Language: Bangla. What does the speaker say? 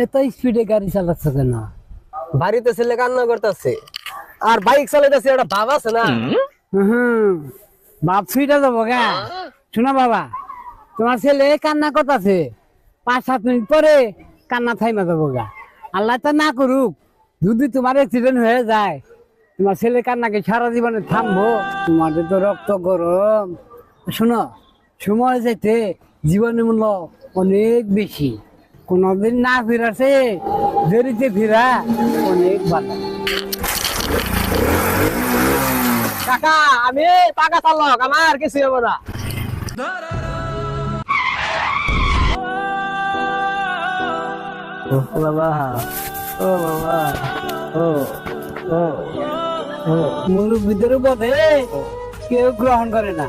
এত স্পিডে গাড়ি চালাচ্ছ কেন? বাড়িতে ছেলে কান্না করতেছে আর বাইক চালাইতেছে, একটা ভাব আছে না? হুম, বাপ সুইটা যাবো গা। শোনো বাবা, তোমার ছেলে কান্না করতেছে, 5-7 মিনিট পরে কান্না থাইমা যাবো গা। আল্লাহ তা না করুক, যদি তোমার অ্যাক্সিডেন্ট হয়ে যায়, তোমার ছেলে কান্নাকে সারা জীবনে থামবো? তোমাদের তো রক্ত গরম। শোনো, সময় যেতে জীবনের মূল্য অনেক বেশি। কোনদিন না ফিরাছে দেরিতে ফিরা অনেক ভালো। কাকা, আমি টাকা চালক, আমার কিছু হবো না। বাবা, ও বাবা, ও ও মুরুখ ভিতরে বধে কেউ গ্রহণ করে না।